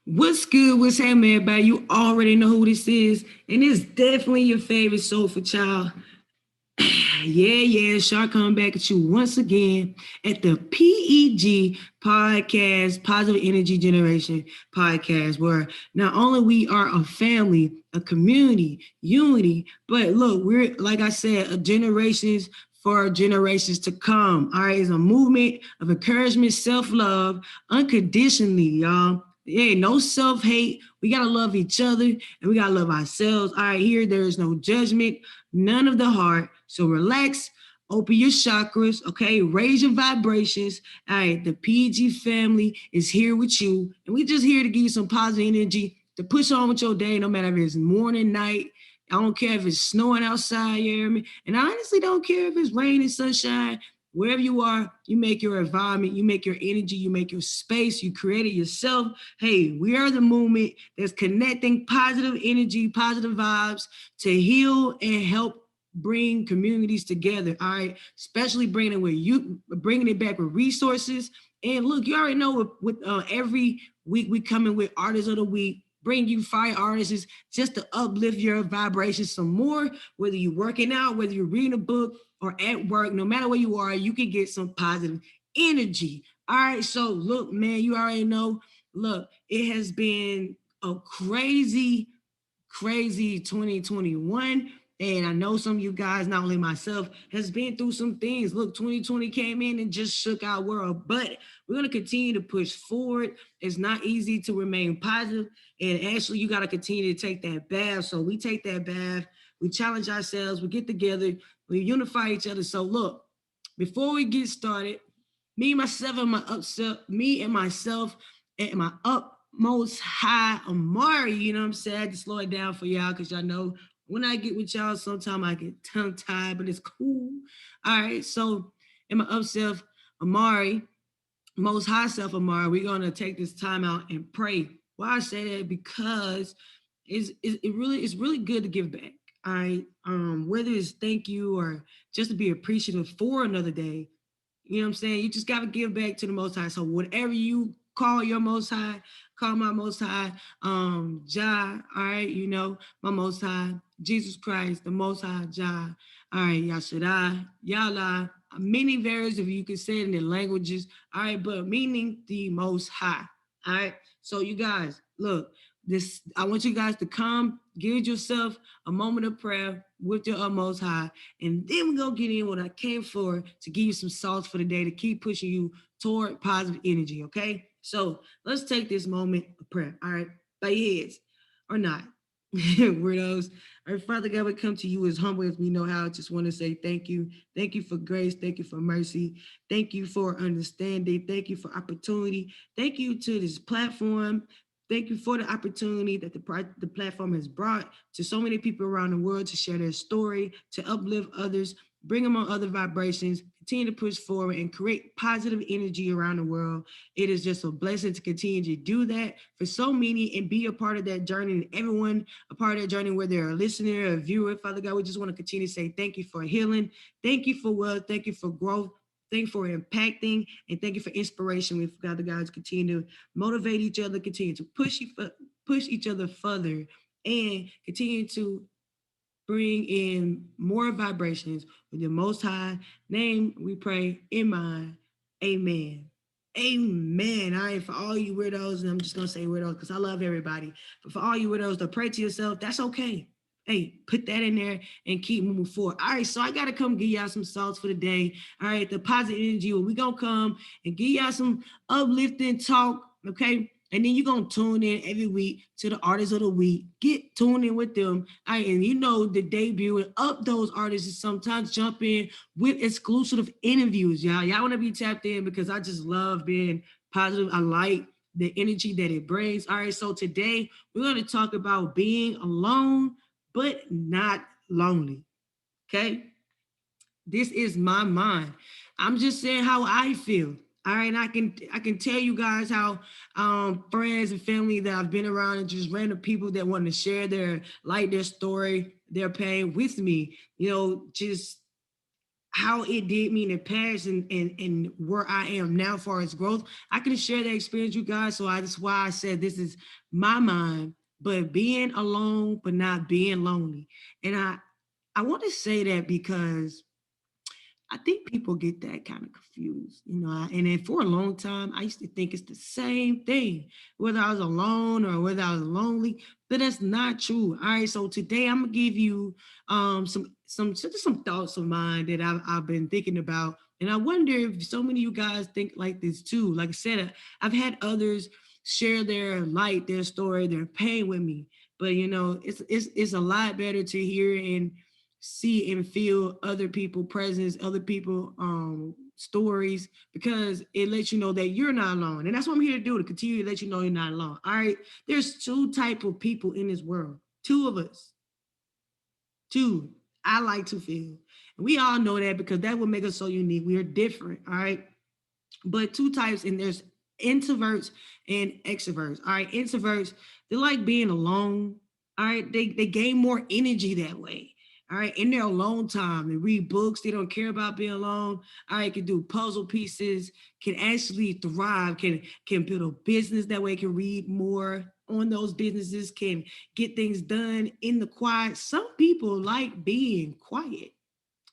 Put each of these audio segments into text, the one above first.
What's good? What's happening, everybody? You already know who this is, and it's definitely your favorite soulful child. Yeah, Shark coming back at you once again at the P.E.G podcast, Positive Energy Generation podcast, where not only we are a family, a community, unity, but look, we're like I said, a generations for generations to come. All right, it's a movement of encouragement, self-love, unconditionally, y'all. Yeah, no self-hate. We gotta love each other and we gotta love ourselves. All right, here there is no judgment, none of the heart. So relax, open your chakras, okay? Raise your vibrations. All right, the PG family is here with you, and we just here to give you some positive energy to push on with your day, no matter if it's morning, night. I don't care if it's snowing outside, you hear me? And I honestly don't care if it's raining, sunshine. Wherever you are, you make your environment, you make your energy, you make your space, you create it yourself. Hey, we are the movement that's connecting positive energy, positive vibes to heal and help bring communities together. All right, especially bringing it back with resources. And look, you already know with every week we coming with artists of the week. Bring you fire artists just to uplift your vibrations some more. Whether you're working out, whether you're reading a book or at work, no matter where you are, you can get some positive energy. All right, so look, man, you already know. Look, it has been a crazy 2021. And I know some of you guys, not only myself, has been through some things. Look, 2020 came in and just shook our world, but we're going to continue to push forward. It's not easy to remain positive, and actually, you got to continue to take that bath. So we take that bath, we challenge ourselves, we get together, we unify each other. So look, before we get started, me and myself and my utmost high Amari, you know what I'm saying? I had to slow it down for y'all because y'all know when I get with y'all, sometimes I get tongue tied, but it's cool. All right, so in my up self, Amari, most high self, Amari, we're gonna take this time out and pray. Why I say that? Because it's really good to give back. All right, whether it's thank you or just to be appreciative for another day, you know what I'm saying? You just gotta give back to the Most High. So whatever you call your Most High, call my Most High, Jah. All right, you know my Most High, Jesus Christ, the Most High Jah. All right, Yashadai, Yala. Many various if you can say it in the languages. All right, but meaning the Most High. All right. So you guys, look, this I want you guys to come, give yourself a moment of prayer with your utmost high, and then we're gonna get in what I came for to give you some salts for the day to keep pushing you toward positive energy. Okay. So let's take this moment of prayer. All right, by your heads or not. Weirdos. All right, Father God, we come to you as humble as we know how. Just want to say thank you. Thank you for grace. Thank you for mercy. Thank you for understanding. Thank you for opportunity. Thank you to this platform. Thank you for the opportunity that the platform has brought to so many people around the world to share their story, to uplift others, bring them on other vibrations, continue to push forward and create positive energy around the world. It is just a blessing to continue to do that for so many and be a part of that journey, and everyone a part of that journey, whether they're a listener or a viewer. Father God, we just want to continue to say thank you for healing. Thank you for wealth. Thank you for growth. Thank you for impacting, and thank you for inspiration. We've got the guys continue to motivate each other, continue to push each other further, and continue to bring in more vibrations with your most high name. We pray in mind. Amen. Amen. All right, for all you weirdos, and I'm just gonna say weirdos because I love everybody. But for all you weirdos to pray to yourself, that's okay. Hey, put that in there and keep moving forward. All right, so I gotta come give y'all some salts for the day. All right, the positive energy. Well, we gonna come and give y'all some uplifting talk. Okay, and then you're gonna tune in every week to the artists of the week. Get tuned in with them. All right, and you know the debut and up those artists is sometimes jump in with exclusive interviews, y'all. Y'all want to be tapped in because I just love being positive. I like the energy that it brings. All right, so today we're going to talk about being alone but not lonely. Okay, this is my mind. I'm just saying how I feel. All right, and I can tell you guys how friends and family that I've been around and just random people that want to share their story, their pain with me. You know, just how it did me in the past, and where I am now for its growth. I can share that experience, you guys. So that's why I said this is my mind, but being alone, but not being lonely. And I want to say that because I think people get that kind of confused, And then for a long time, I used to think it's the same thing, whether I was alone or whether I was lonely. But that's not true. All right, so today I'm gonna give you some thoughts of mine that I've been thinking about, and I wonder if so many of you guys think like this too. Like I said, I've had others share their light, their story, their pain with me. But it's a lot better to hear and see and feel other people presence, other people stories, because it lets you know that you're not alone. And that's what I'm here to do, to continue to let you know you're not alone. All right. There's two type of people in this world. Two of us. Two. I like to feel. And we all know that because that would make us so unique. We are different. All right. But two types, and there's introverts and extroverts. All right, introverts, they like being alone. All right, they gain more energy that way. All right, in their alone time, they read books. They don't care about being alone. All right, can do puzzle pieces. Can actually thrive. Can build a business that way. Can read more on those businesses. Can get things done in the quiet. Some people like being quiet.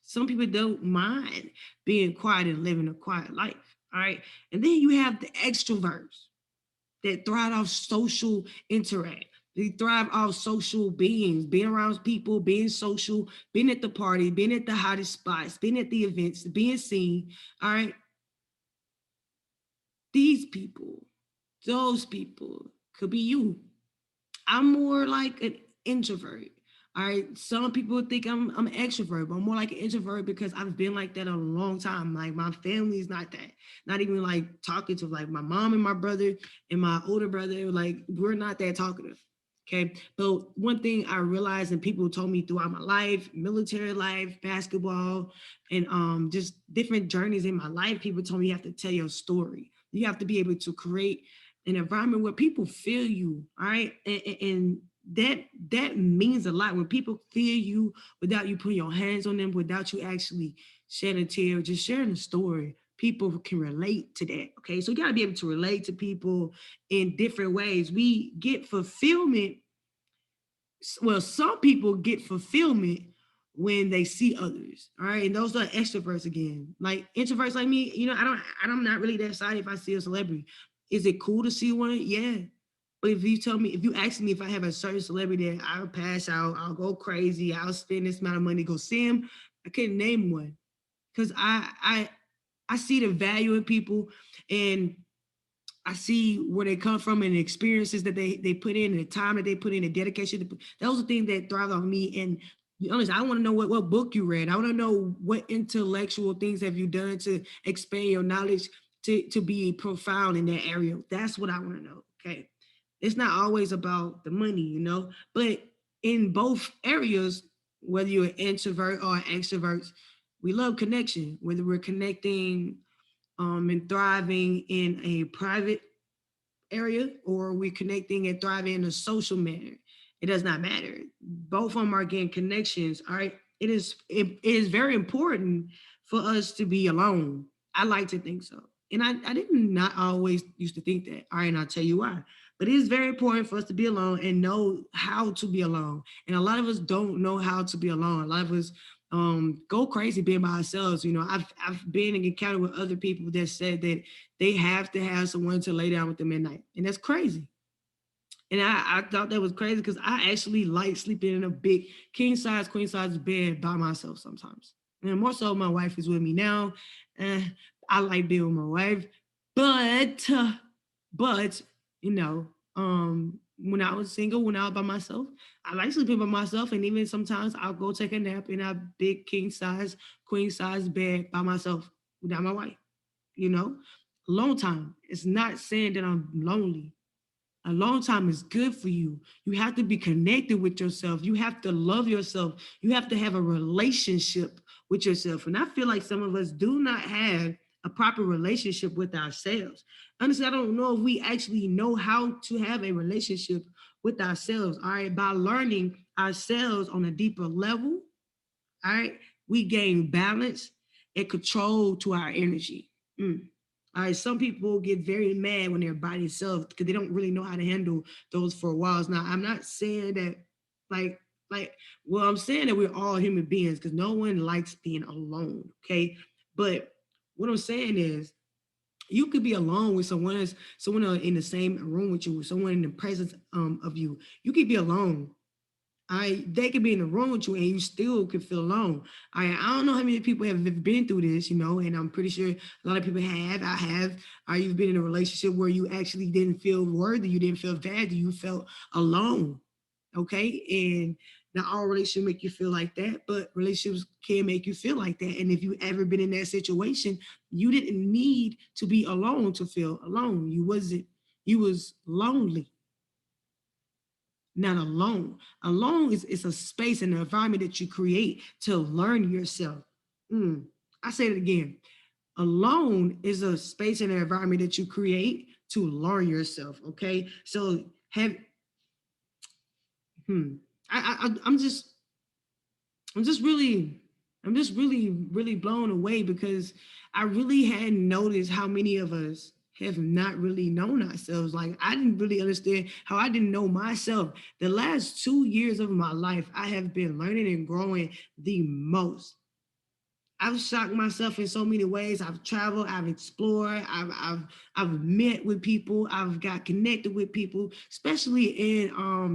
Some people don't mind being quiet and living a quiet life. All right. And then you have the extroverts that thrive off social interact. They thrive off social beings, being around people, being social, being at the party, being at the hottest spots, being at the events, being seen. All right. These people, those people could be you. I'm more like an introvert. All right. Some people think I'm an extrovert, but I'm more like an introvert because I've been like that a long time. Like my family's not that. Not even like talking to like my mom and my brother and my older brother. Like we're not that talkative. Okay. But one thing I realized, and people told me throughout my life, military life, basketball, and just different journeys in my life, people told me you have to tell your story. You have to be able to create an environment where people feel you, all right, and that means a lot when people feel you without you putting your hands on them, without you actually shedding a tear, just sharing a story. People can relate to that. Okay, so you got to be able to relate to people in different ways. We get fulfillment. Well, some people get fulfillment when they see others. All right. And those are extroverts again. Like introverts like me, I'm not really that excited if I see a celebrity. Is it cool to see one? Yeah. But if you ask me if I have a certain celebrity that I'll pass out, I'll go crazy, I'll spend this amount of money to go see him, I couldn't name one. Because I see the value in people, and I see where they come from and the experiences that they put in and the time that they put in, the dedication. Those are things that thrive on me. And be honest, I want to know what book you read. I want to know what intellectual things have you done to expand your knowledge to be profound in that area. That's what I want to know. Okay. It's not always about the money. But in both areas, whether you're an introvert or an extrovert, we love connection, whether we're connecting and thriving in a private area or we're connecting and thriving in a social manner. It does not matter. Both of them are getting connections. All right. It is very important for us to be alone. I like to think so. And I didn't not always used to think that. All right, and I'll tell you why. But it is very important for us to be alone and know how to be alone. And a lot of us don't know how to be alone. A lot of us go crazy being by ourselves. I've been in encounter with other people that said that they have to have someone to lay down with them at night. And that's crazy. And I thought that was crazy because I actually like sleeping in a big king size, queen size bed by myself sometimes. And more so, my wife is with me now. And I like being with my wife. But, you know, when I was single, when I was by myself, I like sleeping by myself. And even sometimes I'll go take a nap in a big king size, queen size bed by myself without my wife, you know? Long time. It's not saying that I'm lonely. A long time is good for you. You have to be connected with yourself. You have to love yourself. You have to have a relationship with yourself. And I feel like some of us do not have a proper relationship with ourselves. Honestly, I don't know if we actually know how to have a relationship with ourselves. All right, by learning ourselves on a deeper level, all right, we gain balance. and control to our energy. Mm. All right, some people get very mad when they're by themselves because they don't really know how to handle those for a while. Now, I'm not saying that like like well, I'm saying that we're all human beings because no one likes being alone. Okay. But what I'm saying is you could be alone with someone in the same room with you, someone in the presence of you. You could be alone. They could be in the room with you and you still could feel alone. I don't know how many people have been through this, and I'm pretty sure a lot of people have. I have. You've been in a relationship where you actually didn't feel worthy, you didn't feel valued, you felt alone. Okay, and not all relationships make you feel like that, but relationships can make you feel like that. And if you ever been in that situation, you didn't need to be alone to feel alone. You was lonely, not alone. Alone is a space and an environment that you create to learn yourself. Mm. I say it again. Alone is a space and an environment that you create to learn yourself. Okay, so have hmm. I'm just I'm just really, I'm just really blown away because I really hadn't noticed how many of us have not really known ourselves. Like I didn't really understand how I didn't know myself. The last 2 years of my life, I have been learning and growing the most. I've shocked myself in so many ways. I've traveled, I've explored, I've met with people, I've got connected with people, especially in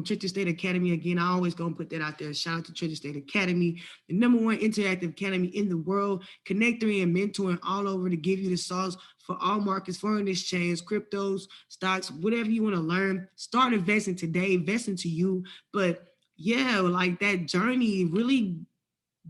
Trinity State Academy. Again, I always gonna put that out there. Shout out to Trinity State Academy, the number one interactive academy in the world, connecting and mentoring all over to give you the sauce for all markets, foreign exchange, cryptos, stocks, whatever you want to learn. Start investing today, invest into you. But yeah, like that journey really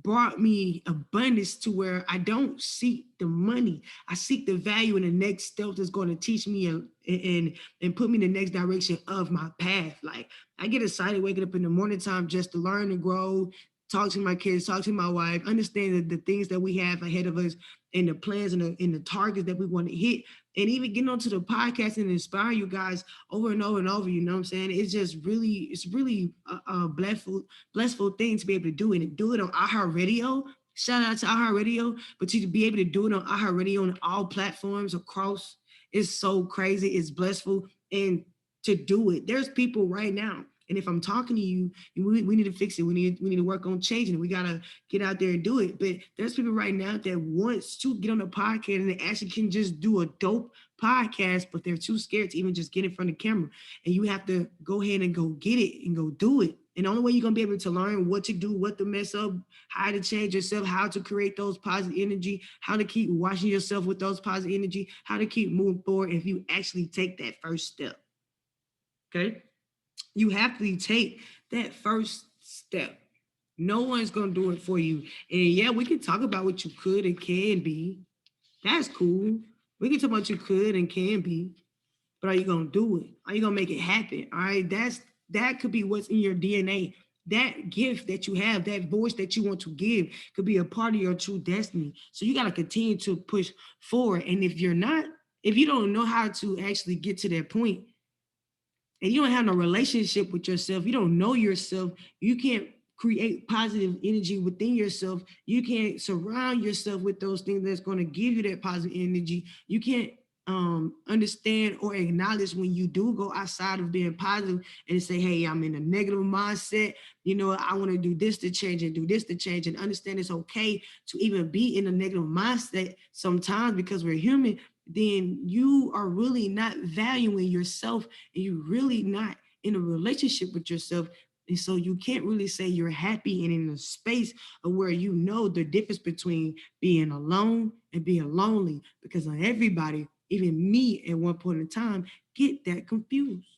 brought me abundance to where I don't seek the money. I seek the value in the next step that's going to teach me and put me in the next direction of my path. Like I get excited waking up in the morning time just to learn and grow, talk to my kids, talk to my wife, understand the things that we have ahead of us and the plans and the targets that we want to hit. And even getting onto the podcast and inspire you guys over and over and over, you know what I'm saying? It's really a blissful thing to be able to do it and do it on iHeartRadio. Shout out to iHeartRadio, but to be able to do it on iHeartRadio on all platforms across is so crazy. It's blissful. And to do it, there's people right now. And if I'm talking to you, we need to fix it. We need to work on changing it. We gotta get out there and do it. But there's people right now that wants to get on the podcast and they actually can just do a dope podcast, but they're too scared to even just get in front of the camera. And you have to go ahead and go get it and go do it. And the only way you're gonna be able to learn what to do, what to mess up, how to change yourself, how to create those positive energy, how to keep washing yourself with those positive energy, how to keep moving forward if you actually take that first step. Okay. You have to take that first step. No one's gonna do it for you. And yeah, we can talk about what you could and can be. That's cool. We can talk about what you could and can be, but are you gonna do it? Are you gonna make it happen? All right, that could be what's in your DNA. That gift that you have, that voice that you want to give, could be a part of your true destiny. So you gotta continue to push forward. And if you don't know how to actually get to that point, and you don't have no relationship with yourself, you don't know yourself, you can't create positive energy within yourself, you can't surround yourself with those things that's going to give you that positive energy, you can't understand or acknowledge when you do go outside of being positive and say, hey, I'm in a negative mindset, I want to do this to change and do this to change, and understand it's okay to even be in a negative mindset sometimes because we're human. Then you are really not valuing yourself and you're really not in a relationship with yourself. And so you can't really say you're happy and in a space of where you know the difference between being alone and being lonely, because everybody, even me at one point in time, get that confused.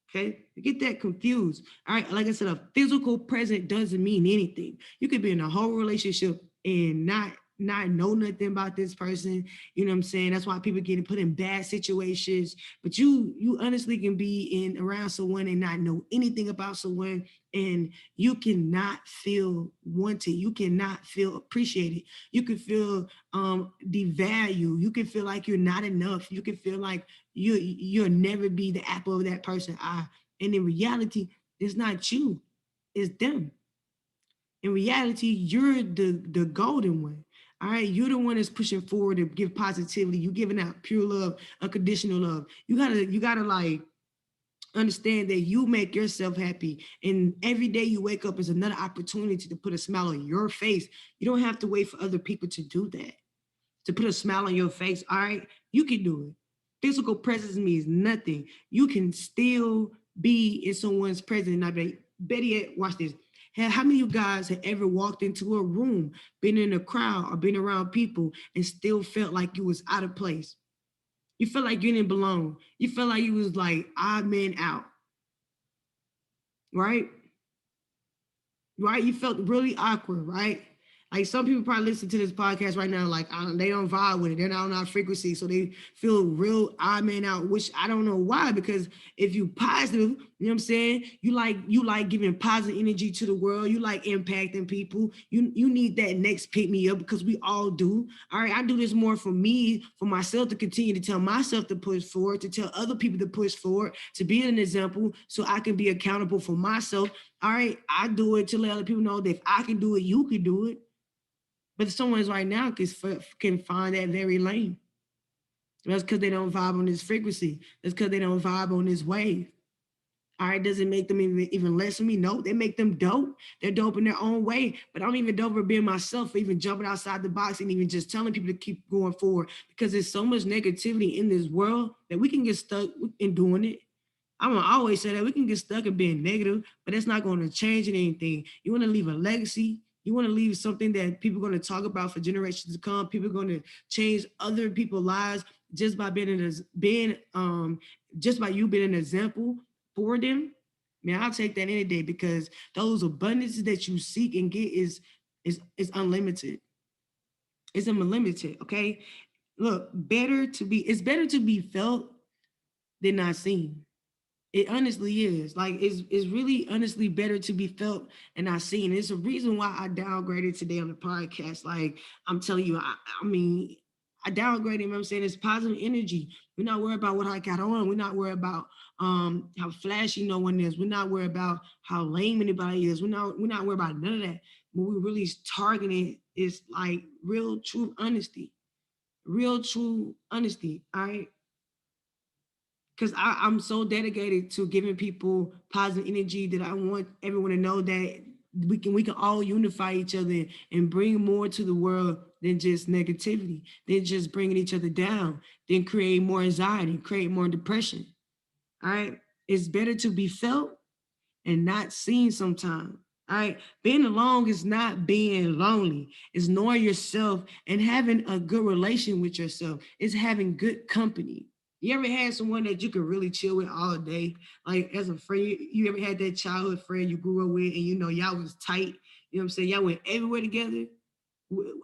Okay, you get that confused. All right, like I said, a physical present doesn't mean anything. You could be in a whole relationship and not know nothing about this person. You know what I'm saying? That's why people get put in bad situations. But you honestly can be in around someone and not know anything about someone, and you cannot feel wanted. You cannot feel appreciated. You can feel devalued. You can feel like you're not enough. You can feel like you'll never be the apple of that person's eye. And in reality, it's not you, it's them. In reality, you're the golden one. All right, you're the one that's pushing forward to give positivity. You giving out pure love, unconditional love. You gotta like understand that you make yourself happy, and every day you wake up is another opportunity to put a smile on your face. You don't have to wait for other people to do that, to put a smile on your face. All right, you can do it. Physical presence means nothing. You can still be in someone's presence and not be better yet. Watch this. How many of you guys have ever walked into a room, been in a crowd or been around people and still felt like you was out of place? You felt like you didn't belong. You felt like you was like odd man out, right? Right? You felt really awkward, right? Like some people probably listen to this podcast right now, like they don't vibe with it. They're not on our frequency, so they feel real odd man out. Which I don't know why, because if you positive, you know what I'm saying. You like giving positive energy to the world. You like impacting people. You need that next pick me up because we all do. All right, I do this more for me, for myself to continue to tell myself to push forward, to tell other people to push forward, to be an example, so I can be accountable for myself. All right, I do it to let other people know that if I can do it, you can do it. But someone's right now can find that very lane. That's because they don't vibe on this frequency. That's because they don't vibe on this wave. All right, doesn't make them even less than me. No, they make them dope. They're dope in their own way. But I'm even dope for being myself, for even jumping outside the box and even just telling people to keep going forward. Because there's so much negativity in this world that we can get stuck in doing it. I'm gonna always say that we can get stuck in being negative, but that's not going to change anything. You want to leave a legacy. You want to leave something that people are going to talk about for generations to come. People are going to change other people's lives just by just by you being an example for them. Man, I'll take that any day because those abundances that you seek and get is unlimited. It's unlimited. Okay, look, it's better to be felt than not seen. It honestly is. Like it's really honestly better to be felt and not seen. It's a reason why I downgraded today on the podcast. Like I'm telling you, I mean, I downgraded, you know what I'm saying? It's positive energy. We're not worried about what I got on. We're not worried about how flashy no one is. We're not worried about how lame anybody is. We're not worried about none of that. What we're really targeting is like real true honesty. Real true honesty. All right, because I'm so dedicated to giving people positive energy that I want everyone to know that we can all unify each other and bring more to the world than just negativity, than just bringing each other down, then create more anxiety, create more depression. All right, it's better to be felt and not seen sometimes. All right, being alone is not being lonely. It's knowing yourself and having a good relation with yourself. It's having good company. You ever had someone that you could really chill with all day? Like as a friend, you ever had that childhood friend you grew up with and you know y'all was tight? You know what I'm saying? Y'all went everywhere together.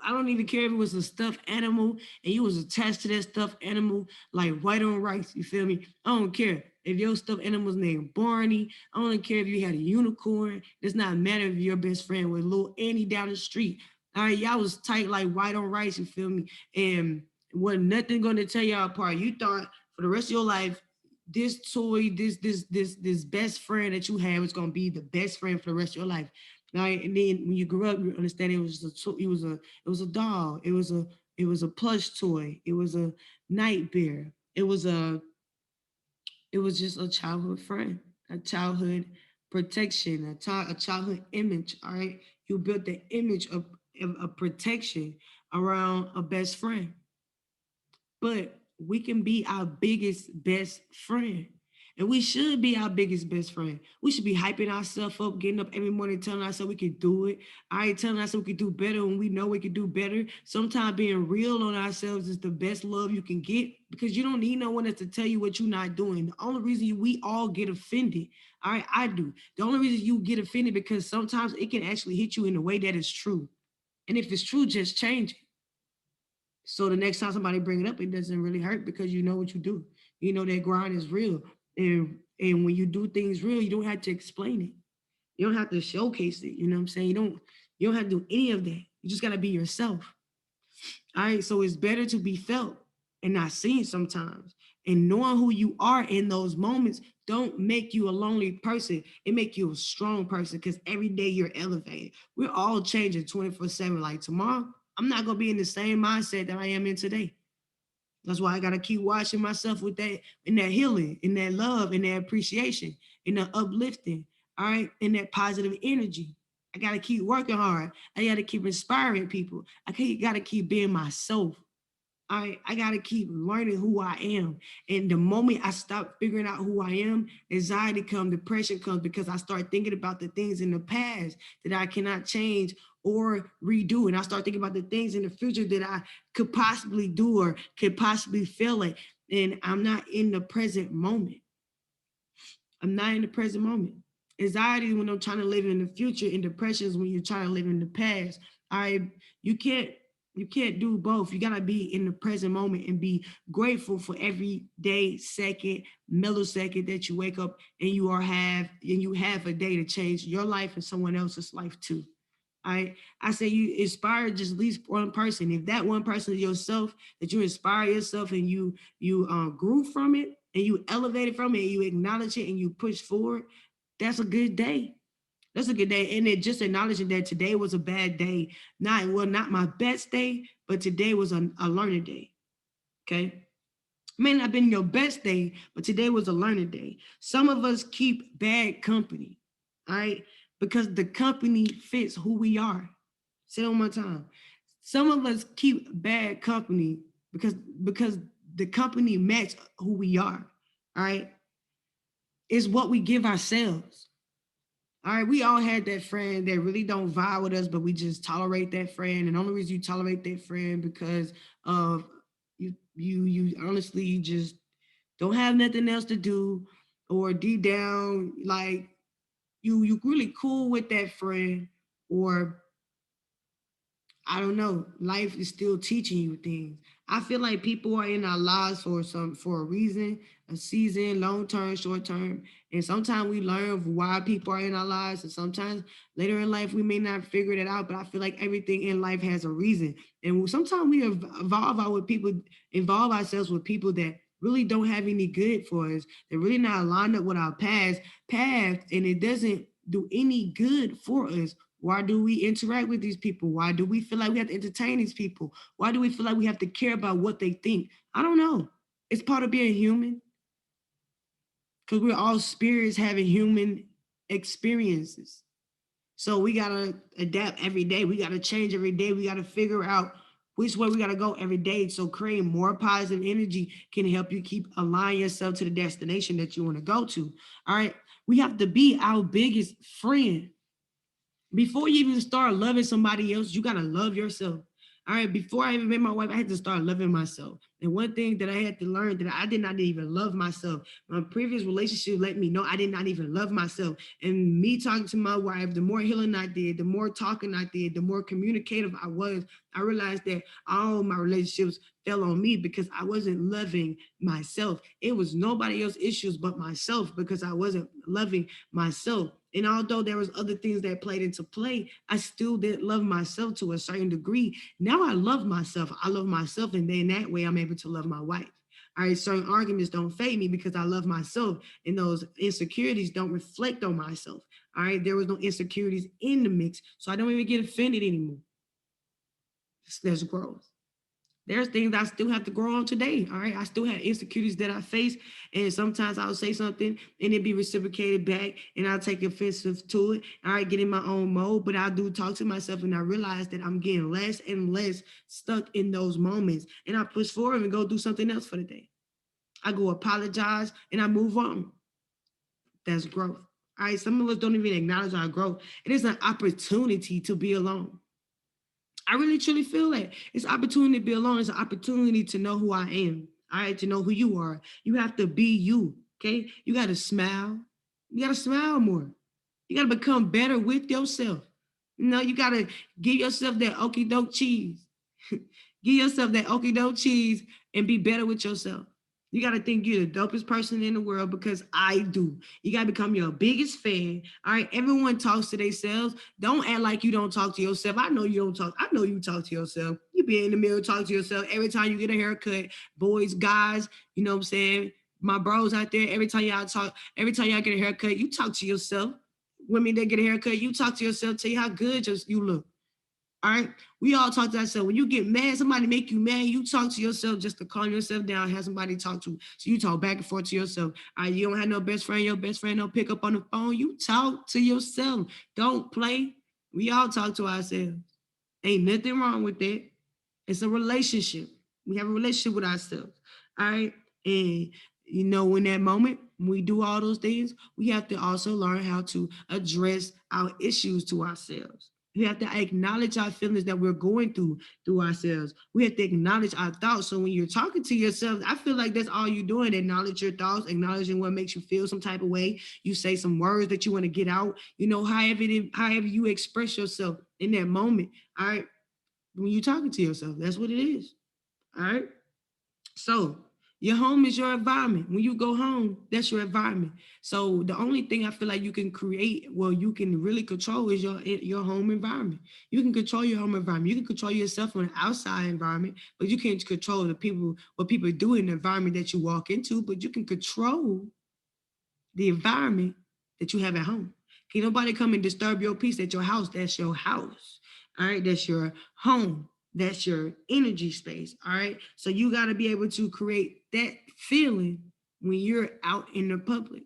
I don't even care if it was a stuffed animal and you was attached to that stuffed animal like white on rice. You feel me? I don't care if your stuffed animal's named Barney. I don't care if you had a unicorn. It does not matter if your best friend was little Annie down the street. All right, y'all was tight like white on rice. You feel me? And wasn't nothing going to tear y'all apart. You thought for the rest of your life, this toy, this best friend that you had was gonna be the best friend for the rest of your life. Right? And then when you grew up, you understand it was a doll, it was a plush toy, it was a night bear, it was just a childhood friend, a childhood protection, a childhood image. All right, you built the image of protection around a best friend, but we can be our biggest best friend. And we should be our biggest best friend. We should be hyping ourselves up, getting up every morning, telling ourselves we can do it. I ain't telling ourselves we can do better when we know we can do better. Sometimes being real on ourselves is the best love you can get because you don't need no one else to tell you what you're not doing. The only reason we all get offended, all right, I do. The only reason you get offended because sometimes it can actually hit you in a way that is true. And if it's true, just change it. So the next time somebody bring it up, it doesn't really hurt because you know what you do. You know that grind is real. And when you do things real, you don't have to explain it. You don't have to showcase it. You know what I'm saying? You don't have to do any of that. You just gotta be yourself. All right. So it's better to be felt and not seen sometimes. And knowing who you are in those moments don't make you a lonely person. It make you a strong person because every day you're elevated. We're all changing 24/7. Like tomorrow, I'm not gonna be in the same mindset that I am in today. That's why I gotta keep watching myself with that, in that healing, in that love, in that appreciation, in that uplifting, all right, in that positive energy. I gotta keep working hard. I gotta keep inspiring people. Gotta keep being myself. I gotta keep learning who I am. And the moment I stop figuring out who I am, anxiety comes, depression comes, because I start thinking about the things in the past that I cannot change or redo. And I start thinking about the things in the future that I could possibly do or could possibly feel it. And I'm not in the present moment. I'm not in the present moment. Anxiety is when I'm trying to live in the future, and depression is when you're trying to live in the past. I you can't you can't do both. You gotta be in the present moment and be grateful for every day, second, millisecond that you wake up and you have a day to change your life and someone else's life too. I say you inspire just at least one person. If that one person is yourself, that you inspire yourself and you grew from it and you elevated from it and you acknowledge it and you push forward, that's a good day. That's a good day. And it just acknowledging that today was a bad day. Not my best day, but today was a learning day. Okay. May not have been your best day, but today was a learning day. Some of us keep bad company, all right? Because the company fits who we are. Say it one more time. Some of us keep bad company because the company match who we are. All right. It's what we give ourselves. All right. We all had that friend that really don't vibe with us, but we just tolerate that friend. And the only reason you tolerate that friend because of you honestly you just don't have nothing else to do, or deep down, like you really cool with that friend, or I don't know. Life is still teaching you things. I feel like people are in our lives for a reason, a season, long term, short term. And sometimes we learn why people are in our lives. And sometimes later in life we may not figure that out. But I feel like everything in life has a reason. And sometimes we involve ourselves with people that really don't have any good for us. They're really not lined up with our past path, and it doesn't do any good for us. Why do we interact with these people? Why do we feel like we have to entertain these people? Why do we feel like we have to care about what they think? I don't know. It's part of being human, because we're all spirits having human experiences. So we gotta adapt every day. We gotta change every day. We gotta figure out which way we gotta go every day. So creating more positive energy can help you keep align yourself to the destination that you want to go to. All right. We have to be our biggest friend. Before you even start loving somebody else, you gotta love yourself. All right, before I even met my wife, I had to start loving myself. And one thing that I had to learn that I did not even love myself. My previous relationship let me know I did not even love myself. And me talking to my wife, the more healing I did, the more talking I did, the more communicative I was, I realized that all my relationships fell on me because I wasn't loving myself. It was nobody else's issues but myself because I wasn't loving myself. And although there was other things that played into play, I still didn't love myself to a certain degree. Now I love myself. I love myself, and then that way I'm able to love my wife. All right, certain arguments don't fade me because I love myself, and those insecurities don't reflect on myself. All right, there was no insecurities in the mix, so I don't even get offended anymore. There's growth. There's things I still have to grow on today. All right. I still have insecurities that I face. And sometimes I'll say something and it be reciprocated back and I'll take offensive to it. All right, get in my own mode. But I do talk to myself and I realize that I'm getting less and less stuck in those moments. And I push forward and go do something else for the day. I go apologize and I move on. That's growth. All right. Some of us don't even acknowledge our growth. It is an opportunity to be alone. I really truly feel that it's an opportunity to be alone. It's an opportunity to know who I am. All right, to know who you are. You have to be you. Okay, you got to smile. You got to smile more. You got to become better with yourself. You got to give yourself that okie doke cheese. Give yourself that okie doke cheese and be better with yourself. You got to think you're the dopest person in the world because I do. You got to become your biggest fan. All right. Everyone talks to themselves. Don't act like you don't talk to yourself. I know you don't talk. I know you talk to yourself. You be in the mirror, talk to yourself every time you get a haircut. Boys, guys, you know what I'm saying? My bros out there, every time y'all talk, every time y'all get a haircut, you talk to yourself. Women that get a haircut, you talk to yourself, tell you how good you look. All right. We all talk to ourselves. When you get mad, somebody make you mad, you talk to yourself just to calm yourself down, have somebody talk to. So you talk back and forth to yourself. All right, you don't have no best friend, your best friend don't pick up on the phone. You talk to yourself. Don't play. We all talk to ourselves. Ain't nothing wrong with that. It's a relationship. We have a relationship with ourselves. All right. And in that moment, when we do all those things, we have to also learn how to address our issues to ourselves. We have to acknowledge our feelings that we're going through ourselves. We have to acknowledge our thoughts. So when you're talking to yourself, I feel like that's all you're doing. Acknowledge your thoughts, acknowledging what makes you feel some type of way. You say some words that you want to get out. However you express yourself in that moment. All right, when you're talking to yourself. That's what it is. All right. So your home is your environment. When you go home, that's your environment. So the only thing I feel like you can create, well, you can really control is your home environment. You can control your home environment. You can control yourself from an outside environment, but you can't control what people do in the environment that you walk into. But you can control the environment that you have at home. Can nobody come and disturb your peace at your house? That's your house. All right. That's your home. That's your energy space. All right. So you got to be able to create that feeling when you're out in the public.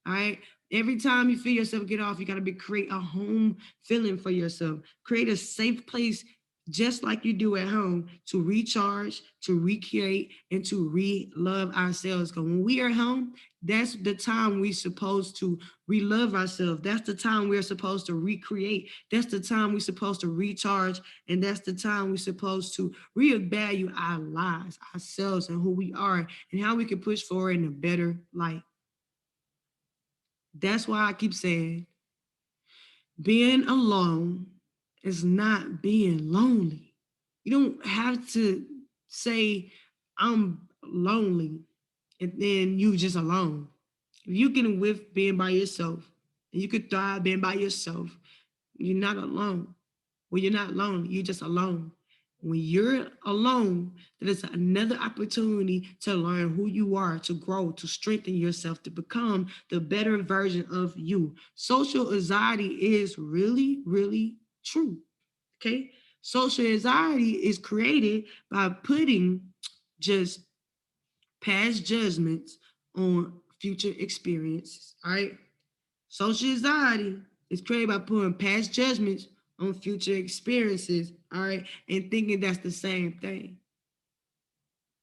All right. Every time you feel yourself get off, you got to create a home feeling for yourself. Create a safe place just like you do at home to recharge, to recreate, and to re-love ourselves. Because when we are home, that's the time we're supposed to re-love ourselves. That's the time we're supposed to recreate. That's the time we're supposed to recharge. And that's the time we're supposed to reevaluate our lives, ourselves, and who we are, and how we can push forward in a better light. That's why I keep saying being alone is not being lonely. You don't have to say, I'm lonely, and then you just alone. If you can with being by yourself, and you could thrive being by yourself, you're not alone. When you're not lonely, you're just alone. When you're alone, that is another opportunity to learn who you are, to grow, to strengthen yourself, to become the better version of you. Social anxiety is really, really true. Okay. Social anxiety is created by putting just past judgments on future experiences. All right. Social anxiety is created by putting past judgments on future experiences. All right. And thinking that's the same thing.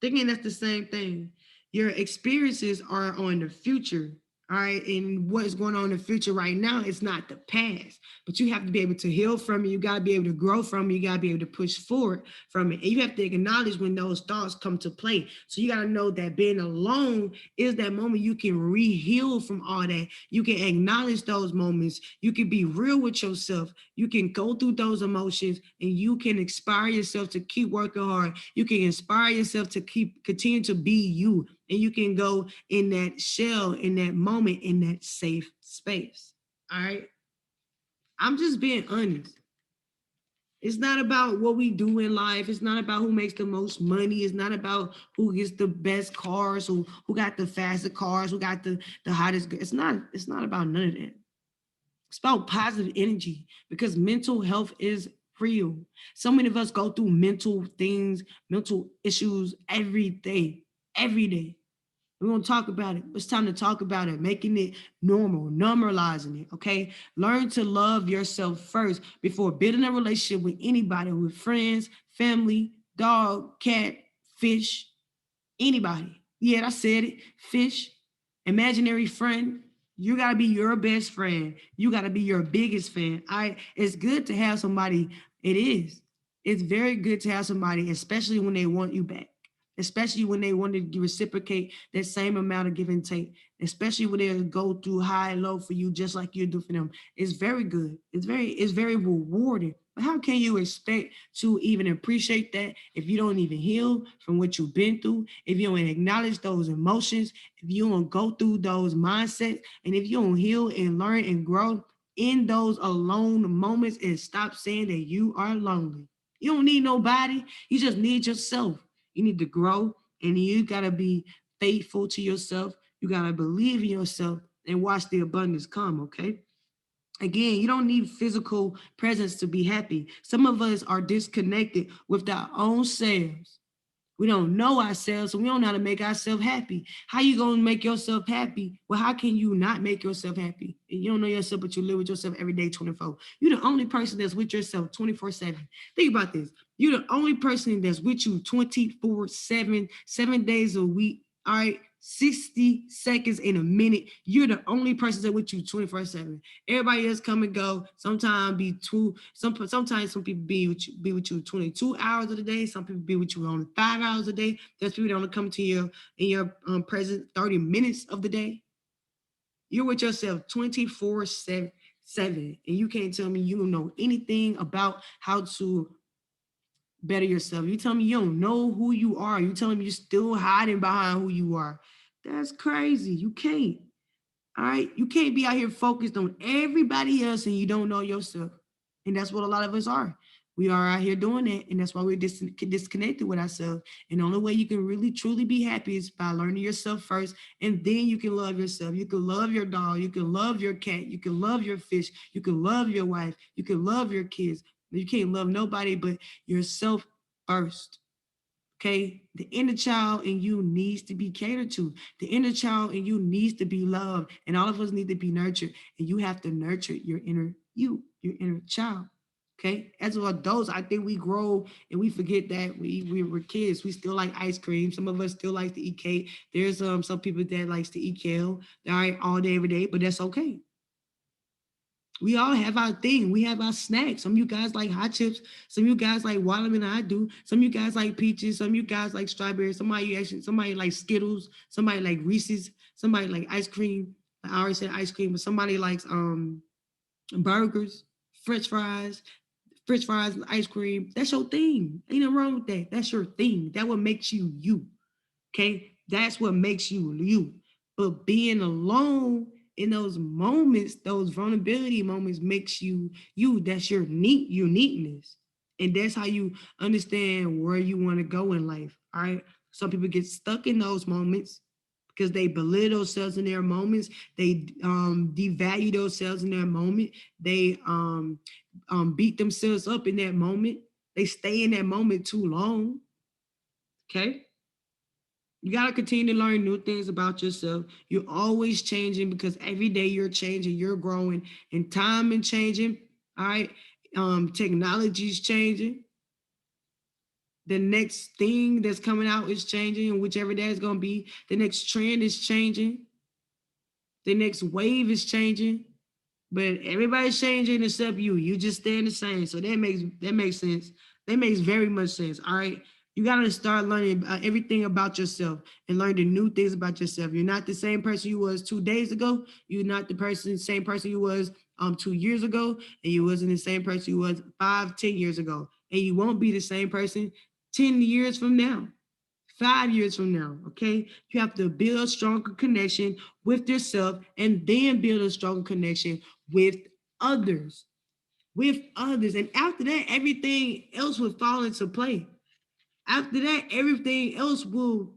Thinking that's the same thing. Your experiences are on the future. All right. And what is going on in the future right now is not the past. But you have to be able to heal from it. You got to be able to grow from it. You got to be able to push forward from it. And you have to acknowledge when those thoughts come to play. So you got to know that being alone is that moment you can re-heal from all that. You can acknowledge those moments. You can be real with yourself. You can go through those emotions, and you can inspire yourself to keep working hard. You can inspire yourself to continue to be you. And you can go in that shell, in that moment, in that safe space. All right. I'm just being honest. It's not about what we do in life. It's not about who makes the most money. It's not about who gets the best cars, who got the fastest cars, who got the hottest. It's not about none of that. It's about positive energy, because mental health is real. So many of us go through mental things, mental issues every day, every day. We're going to talk about it. It's time to talk about it, making it normal, normalizing it, okay? Learn to love yourself first before building a relationship with anybody, with friends, family, dog, cat, fish, anybody. Yeah, I said it. Fish, imaginary friend. You got to be your best friend. You got to be your biggest fan. It's good to have somebody. It is. It's very good to have somebody, especially when they want you back, especially when they want to reciprocate that same amount of give and take, especially when they go through high and low for you, just like you do for them. It's very good. It's very rewarding. But how can you expect to even appreciate that if you don't even heal from what you've been through, if you don't acknowledge those emotions, if you don't go through those mindsets, and if you don't heal and learn and grow in those alone moments and stop saying that you are lonely? You don't need nobody. You just need yourself. You need to grow, and you got to be faithful to yourself. You got to believe in yourself and watch the abundance come, okay? Again, you don't need physical presence to be happy. Some of us are disconnected with our own selves. We don't know ourselves, so we don't know how to make ourselves happy. How you gonna make yourself happy? Well, how can you not make yourself happy? And you don't know yourself, but you live with yourself every day, 24. You're the only person that's with yourself 24/7. Think about this. You're the only person that's with you 24/7, 7 days a week. All right. 60 seconds in a minute. You're the only person that's with you 24/7. Everybody else come and go. Sometimes be sometimes some people be with you 22 hours of the day. Some people be with you only 5 hours a day. There's people that only come to you in your present 30 minutes of the day. You're with yourself 24/7. And you can't tell me you don't know anything about how to better yourself. You tell me you don't know who you are. You telling me you're still hiding behind who you are. That's crazy. You can't. All right. You can't be out here focused on everybody else and you don't know yourself. And that's what a lot of us are. We are out here doing that. And that's why we're disconnected with ourselves. And the only way you can really truly be happy is by learning yourself first. And then you can love yourself. You can love your dog. You can love your cat. You can love your fish. You can love your wife. You can love your kids. You can't love nobody but yourself first. Okay, the inner child in you needs to be catered to. The inner child in you needs to be loved, and all of us need to be nurtured. And you have to nurture your inner you, your inner child. Okay, as adults, I think we grow and we forget that we were kids. We still like ice cream. Some of us still like to eat cake. There's some people that likes to eat kale, all right, all day every day, but that's okay. We all have our thing. We have our snacks. Some of you guys like hot chips. Some of you guys like watermelon. I do. Some of you guys like peaches. Some of you guys like strawberries. Somebody like Skittles. Somebody like Reese's. Somebody like ice cream. I already said ice cream, but somebody likes burgers, French fries, ice cream. That's your thing. Ain't nothing wrong with that. That's your thing. That what makes you you. Okay, that's what makes you you. But being alone in those moments, those vulnerability moments, makes you you. That's your neat uniqueness, and that's how you understand where you want to go in life. All right. Some people get stuck in those moments because they belittle themselves in their moments. They devalue themselves in their moment. They beat themselves up in that moment. They stay in that moment too long. Okay, you got to continue to learn new things about yourself. You're always changing because every day you're changing, you're growing, and time is changing. All right. Technology is changing. The next thing that's coming out is changing, and whichever that is going to be, the next trend is changing. The next wave is changing. But everybody's changing except you. You just staying the same. So that makes sense. That makes very much sense. All right. You gotta start learning everything about yourself and learn the new things about yourself. You're not the same person you was 2 days ago. You're not same person you was 2 years ago, and you wasn't the same person you was 5, 10 years ago, and you won't be the same person 10 years from now. 5 years from now, okay? You have to build a stronger connection with yourself and then build a stronger connection with others. With others. And after that, everything else will fall into play. After that, everything else will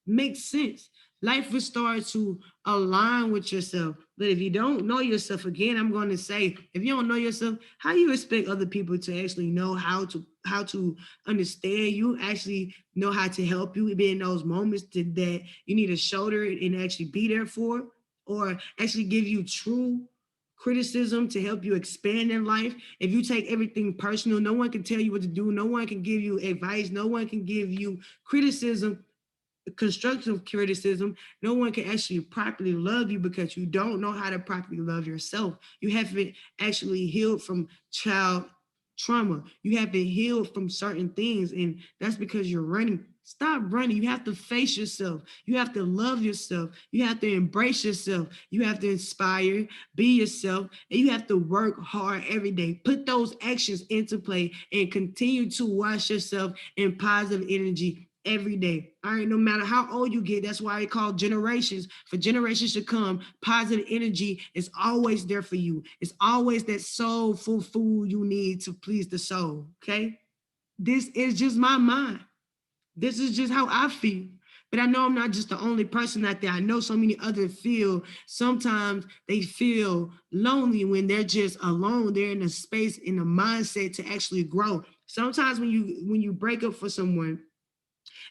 make sense. Life will start to align with yourself. But if you don't know yourself, again, I'm going to say, if you don't know yourself, how you expect other people to actually know how to understand you, actually know how to help you be in those moments that you need a shoulder and actually be there for, or actually give you true criticism to help you expand in life. If you take everything personal, no one can tell you what to do. No one can give you advice. No one can give you criticism, constructive criticism. No one can actually properly love you because you don't know how to properly love yourself. You haven't actually healed from child trauma. You haven't healed from certain things, and that's because you're running. Stop running. You have to face yourself. You have to love yourself. You have to embrace yourself. You have to inspire, be yourself, and you have to work hard every day. Put those actions into play and continue to wash yourself in positive energy every day. All right, no matter how old you get, that's why I call generations. For generations to come, positive energy is always there for you. It's always that soulful food you need to please the soul. Okay. This is just my mind. This is just how I feel. But I know I'm not just the only person out there. I know so many others feel, sometimes they feel lonely when they're just alone. They're in a space, in a mindset to actually grow. Sometimes when you break up for someone,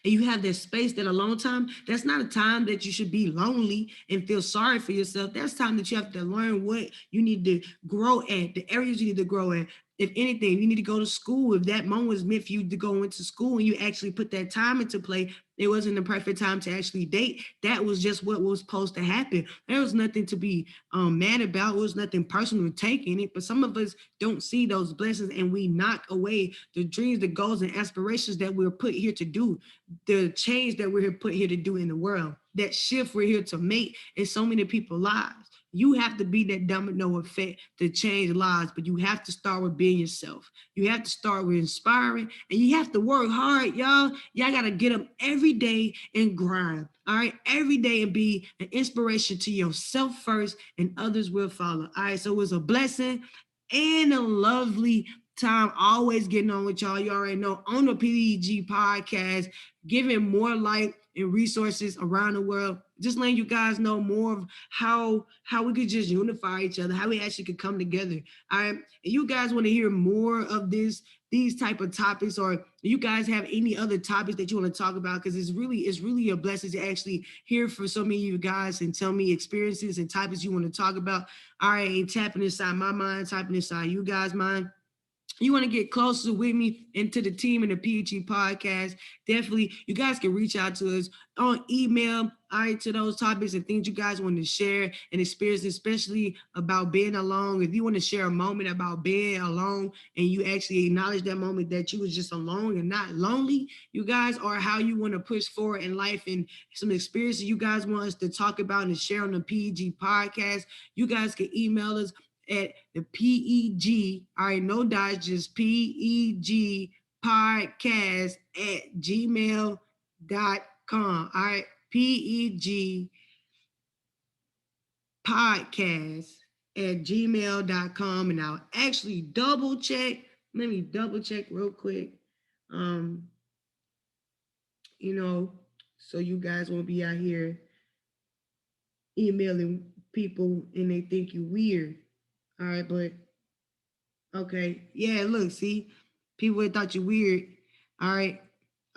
and you have that space, that alone time, that's not a time that you should be lonely and feel sorry for yourself. That's time that you have to learn what you need to grow at, the areas you need to grow at. If anything, you need to go to school. If that moment was meant for you to go into school and you actually put that time into play, it wasn't the perfect time to actually date. That was just what was supposed to happen. There was nothing to be mad about. It was nothing personal to take in it. But some of us don't see those blessings, and we knock away the dreams, the goals, and aspirations that we're put here to do, the change that we're put here to do in the world, that shift we're here to make in so many people's lives. You have to be that domino effect to change lives, but you have to start with being yourself. You have to start with inspiring, and you have to work hard, y'all. Y'all got to get up every day and grind, all right? Every day, and be an inspiration to yourself first, and others will follow, all right? So it was a blessing and a lovely time always getting on with y'all. You already know, on the P.E.G podcast, giving more light and resources around the world. Just letting you guys know more of how we could just unify each other, how we actually could come together. All right. And you guys want to hear more of these type of topics, or you guys have any other topics that you want to talk about, because it's really a blessing to actually hear from so many of you guys and tell me experiences and topics you want to talk about. All right, tapping inside my mind, tapping inside you guys' mind. You want to get closer with me into the team in the P.E.G podcast, definitely you guys can reach out to us on email, all right, to those topics and things you guys want to share and experience, especially about being alone. If you want to share a moment about being alone, and you actually acknowledge that moment that you was just alone and not lonely, you guys, or how you want to push forward in life, and some experiences you guys want us to talk about and share on the P.E.G podcast, you guys can email us at the P.E.G. All right, no dots, just P.E.G. podcast at gmail.com. All right, P.E.G. podcast at gmail.com. And I'll actually double check. Let me double check real quick. Um, you know, so you guys won't be out here emailing people and they think you weird. All right, but okay. Yeah, look, see, people thought you weird. All right.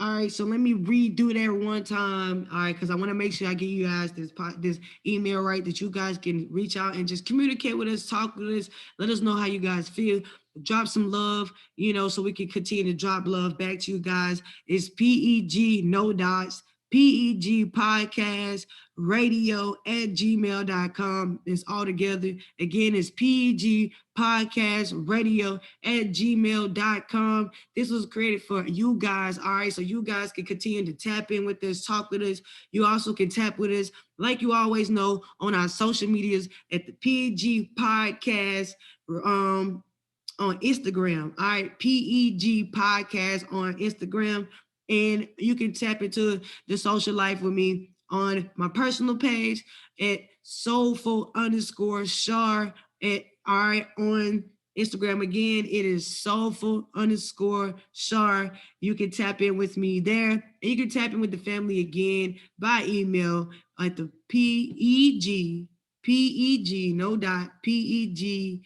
All right, so let me redo that one time. All right, because I want to make sure I give you guys this email right, that you guys can reach out and just communicate with us, talk with us, let us know how you guys feel, drop some love, so we can continue to drop love back to you guys. It's PEG, no dots, PEG podcast radio at gmail.com. It's all together. Again, it's PEG podcast radio at gmail.com. This was created for you guys, all right? So you guys can continue to tap in with us, talk with us. You also can tap with us, like you always know, on our social medias at the PEG podcast, on Instagram. All right, PEG podcast on Instagram. And you can tap into the social life with me on my personal page at soulful underscore Shar at all right on Instagram. Again, it is soulful underscore Shar. You can tap in with me there. And you can tap in with the family again by email at the PEG, no dot, PEG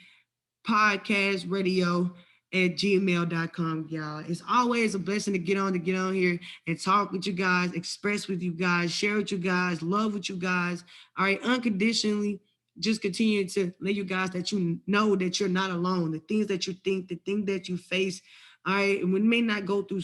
podcast radio at gmail.com, y'all. It's always a blessing to get on here and talk with you guys, express with you guys, share with you guys, love with you guys. All right, unconditionally, just continue to let you guys that you know that you're not alone. The things that you think, the thing that you face, all right, and we may not go through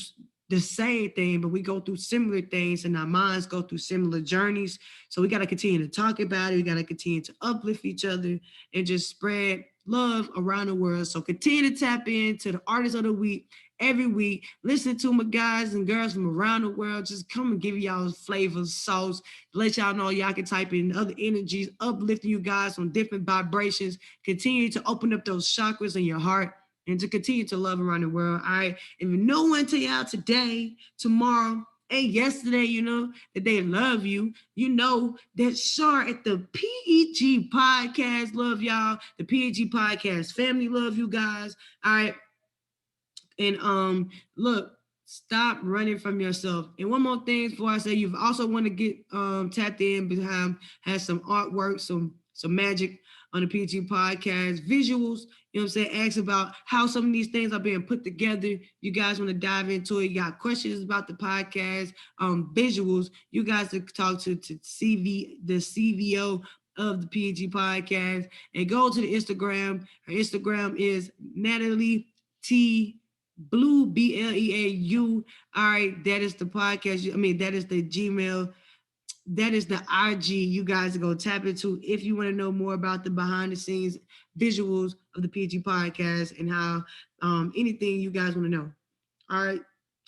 the same thing, but we go through similar things, and our minds go through similar journeys. So we got to continue to talk about it. We got to continue to uplift each other and just spread love around the world. So continue to tap into the artists of the week every week. Listen to my guys and girls from around the world. Just come and give y'all flavors, sauce, let y'all know y'all can type in other energies, uplifting you guys on different vibrations. Continue to open up those chakras in your heart and to continue to love around the world. All right. If no one tell y'all today, tomorrow, and yesterday, that they love you, that Shar at the PEG podcast love y'all. The PEG podcast family love you guys. All right. And look, Stop running from yourself. And one more thing before I say, you also want to get tapped in behind, has some artwork, some magic on the PG podcast, visuals. You know what I'm saying? Ask about how some of these things are being put together. You guys want to dive into it. You got questions about the podcast, visuals. You guys to talk to the CVO of the PG podcast, and go to the Instagram. Her Instagram is Natalie T Blue BLEAU. All right, that is the podcast. I mean, that is the Gmail. That is the IG you guys are gonna tap into if you want to know more about the behind the scenes visuals of the PG podcast and how anything you guys want to know. All right.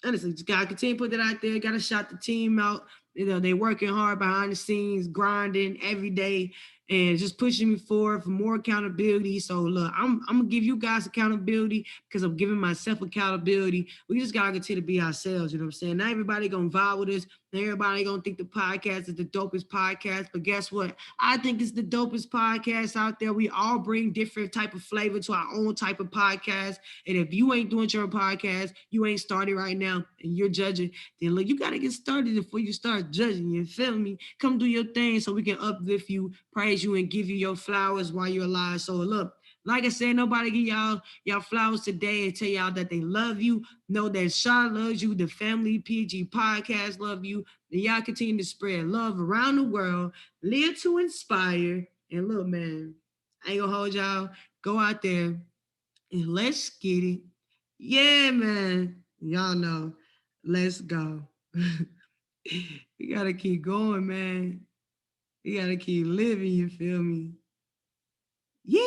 Honestly, just gotta continue to put that out there. Gotta shout the team out. You know, they working hard behind the scenes, grinding every day, and just pushing me forward for more accountability. So look, I'm gonna give you guys accountability because I'm giving myself accountability. We just gotta continue to be ourselves, you know what I'm saying? Not everybody gonna vibe with us. Not everybody gonna think the podcast is the dopest podcast. But guess what? I think it's the dopest podcast out there. We all bring different type of flavor to our own type of podcast. And if you ain't doing your podcast, you ain't started right now, and you're judging, then look, you gotta get started before you start judging. You feel me? Come do your thing so we can uplift you, praise you, and give you your flowers while you're alive. So look, like I said, nobody give y'all flowers today and tell y'all that they love you. Know that Shaw loves you, the Family PG podcast love you, and y'all continue to spread love around the world. Live to inspire. And look, man, I ain't gonna hold y'all. Go out there and let's get it. Yeah, man. Y'all know. Let's go. You gotta keep going, man. You gotta keep living, you feel me? Yeah.